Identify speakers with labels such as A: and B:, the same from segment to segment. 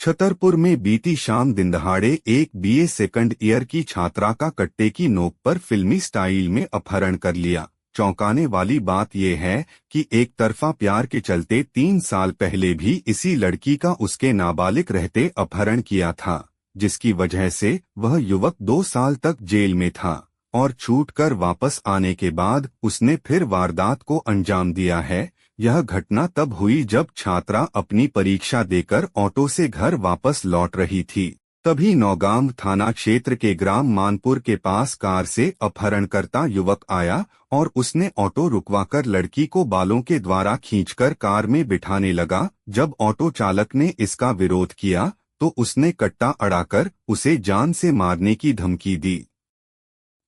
A: छतरपुर में बीती शाम दिनदहाड़े एक बीए सेकंड ईयर की छात्रा का कट्टे की नोक पर फिल्मी स्टाइल में अपहरण कर लिया। चौंकाने वाली बात यह है कि एक तरफा प्यार के चलते 3 साल पहले भी इसी लड़की का उसके नाबालिग रहते अपहरण किया था, जिसकी वजह से वह युवक 2 साल तक जेल में था और छूटकर वापस आने के बाद उसने फिर वारदात को अंजाम दिया है। यह घटना तब हुई जब छात्रा अपनी परीक्षा देकर ऑटो से घर वापस लौट रही थी। तभी नौगाम थाना क्षेत्र के ग्राम मानपुर के पास कार से अपहरणकर्ता युवक आया और उसने ऑटो रुकवाकर लड़की को बालों के द्वारा खींचकर कार में बिठाने लगा। जब ऑटो चालक ने इसका विरोध किया तो उसने कट्टा अड़ाकर उसे जान से मारने की धमकी दी।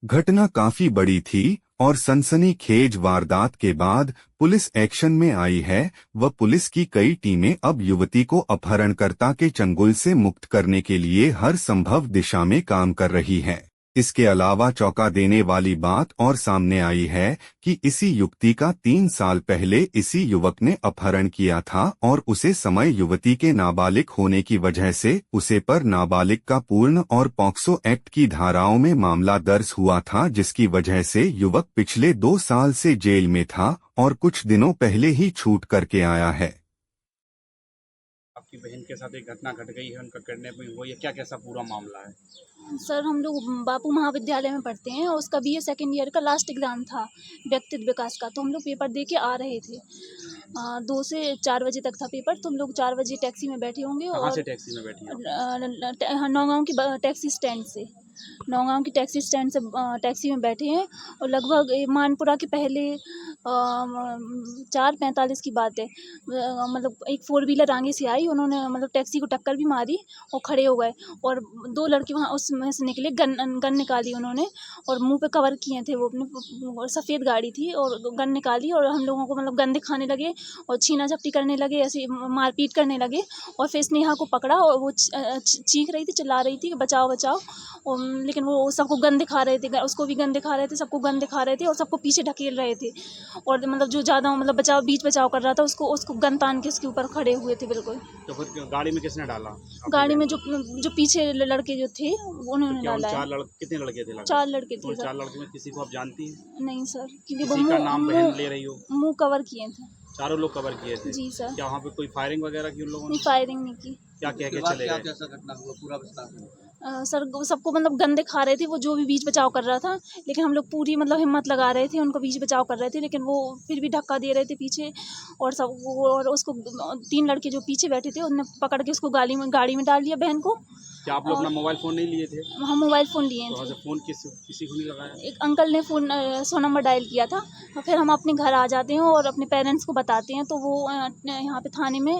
A: घटना काफी बड़ी थी और सनसनीखेज वारदात के बाद पुलिस एक्शन में आई है। वह पुलिस की कई टीमें अब युवती को अपहरणकर्ता के चंगुल से मुक्त करने के लिए हर संभव दिशा में काम कर रही है। इसके अलावा चौंका देने वाली बात और सामने आई है कि इसी युवती का 3 साल पहले इसी युवक ने अपहरण किया था और उसे समय युवती के नाबालिग होने की वजह से उसे पर नाबालिग का पूर्ण और पॉक्सो एक्ट की धाराओं में मामला दर्ज हुआ था, जिसकी वजह से युवक पिछले 2 साल से जेल में था और कुछ दिनों पहले ही छूट करके आया है।
B: आपकी बहन के साथ एक घटना घट गई है, उनका किडनैपिंग हुई है, क्या कैसा पूरा मामला है?
C: सर हम लोग बापू महाविद्यालय में पढ़ते हैं और उसका बीए सेकेंड ईयर का लास्ट एग्ज़ाम था व्यक्तित्व विकास का। तो हम लोग पेपर दे के आ रहे थे। 2 से 4 बजे तक था पेपर। तो हम लोग 4 बजे टैक्सी में बैठे होंगे।
B: कहाँ
C: और
B: से टैक्सी में बैठी हैं?
C: नौगांव की टैक्सी स्टैंड से, नौगांव की टैक्सी स्टैंड से टैक्सी में बैठे हैं और लगभग मानपुरा के पहले 4:45 की बात है। मतलब एक 4 व्हीलर आगे से आई, उन्होंने मतलब टैक्सी को टक्कर भी मारी और खड़े हो गए और 2 लड़के वहाँ उसमें से निकले। गन निकाली उन्होंने और मुंह पे कवर किए थे वो अपने। सफ़ेद गाड़ी थी और गन निकाली और हम लोगों को मतलब गन दिखाने लगे और छीना झपटी करने लगे, ऐसे मारपीट करने लगे। और फिर स्नेहा को पकड़ा और वो चीख रही थी, चिल्ला रही थी कि बचाओ बचाओ। और लेकिन वो सबको गन दिखा रहे थे, उसको भी गन दिखा रहे थे, सबको गन दिखा रहे थे और सबको पीछे ढकेल रहे थे। और मतलब जो ज़्यादा मतलब बचाव कर रहा था उसको गन तान के उसके ऊपर खड़े हुए थे बिल्कुल।
B: तो फिर गाड़ी में किसने डाला?
C: गाड़ी में जो पीछे लड़के जो थे उन्होंने डाला है।
B: कितने लड़के थे?
C: 4 लड़के थे सर।
B: 4 लड़के में किसी को आप जानती हैं?
C: नहीं सर, क्योंकि वो
B: किसी का नाम बहन ले रही हो?
C: मुंह कवर किए थे।
B: चारों लोग कवर किए थे?
C: जी सर।
B: क्या वहाँ पे कोई फायरिंग वगैरह की उन लोगों ने?
C: नहीं, फायरिंग नहीं की।
B: क्या कह के चले गए?
D: कैसा घटना हुआ पूरा विस्तार?
C: सर सबको मतलब गन दिखा रहे थे, वो जो भी बीच बचाव कर रहा था। लेकिन हम लोग पूरी मतलब हिम्मत लगा रहे थे, उनको बीच बचाव कर रहे थे, लेकिन वो फिर भी धक्का दे रहे थे पीछे। और उसको 3 लड़के जो पीछे बैठे थे उन्होंने पकड़ के उसको गाड़ी में डाल दिया बहन को।
B: क्या आप लोग अपना मोबाइल फ़ोन नहीं लिए थे?
C: हम मोबाइल फ़ोन लिए
B: तो
C: थे।
B: फ़ोन किसी को नहीं लगाया?
C: एक अंकल ने फ़ोन 100 नंबर डायल किया था। और फिर हम अपने घर आ जाते हैं और अपने पेरेंट्स को बताते हैं, तो वो यहाँ पे थाने में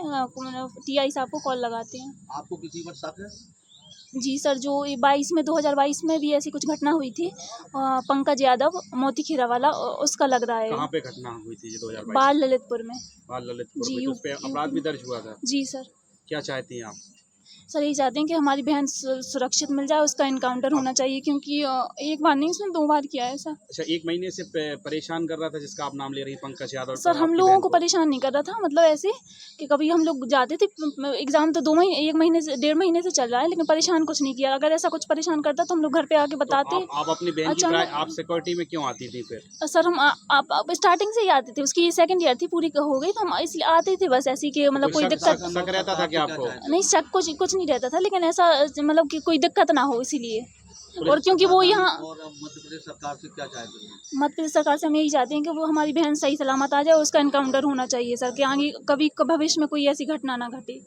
C: टीआई साहब को कॉल लगाते हैं।
D: आपको किसी पर शक है?
C: जी सर, जो 2022 में भी ऐसी कुछ घटना हुई थी। पंकज यादव मोती खेरा वाला, उसका लग रहा है।
B: कहाँ पे घटना हुई थी ये 2022?
C: बाल ललितपुर में।
B: बाल ललितपुर
C: जी,
B: में, तो उस पे अपराध भी दर्ज हुआ था?
C: जी सर।
B: क्या चाहती हैं आप?
C: सर यही चाहते हैं कि हमारी बहन सुरक्षित मिल जाए, उसका इनकाउंटर होना चाहिए, क्योंकि एक बार नहीं उसने 2 बार किया है सर।
B: अच्छा, 1 महीने से परेशान कर रहा था जिसका आप नाम ले रही हैं, पंकज यादव?
C: सर हम लोगों को परेशान नहीं कर रहा था, मतलब ऐसे कि कभी हम लोग जाते थे एग्ज़ाम, तो 1 महीने से 1.5 महीने से चल रहा है, लेकिन परेशान कुछ नहीं किया। अगर ऐसा कुछ परेशान करता तो हम लोग घर पे आके बताते।
B: तो आप अपनी बहन की आप सिक्योरिटी में क्यों आती थी फिर?
C: सर हम आप स्टार्टिंग से ही आते थे, उसकी सेकंड ईयर थी, पूरी हो गई, तो हम इसलिए आते थे बस ऐसे कि मतलब कोई दिक्कत
B: शक रहता था कि आपको?
C: नहीं, शक कुछ नहीं रहता था, लेकिन ऐसा मतलब कि कोई दिक्कत ना हो इसीलिए। और क्योंकि वो यहाँ
D: और मध्य प्रदेश सरकार से क्या चाहते हैं?
C: मध्य प्रदेश सरकार से हम यही चाहते हैं कि वो हमारी बहन सही सलामत आ जाए, उसका इनकाउंटर होना चाहिए सर, कि आगे कभी भविष्य में कोई ऐसी घटना ना घटे।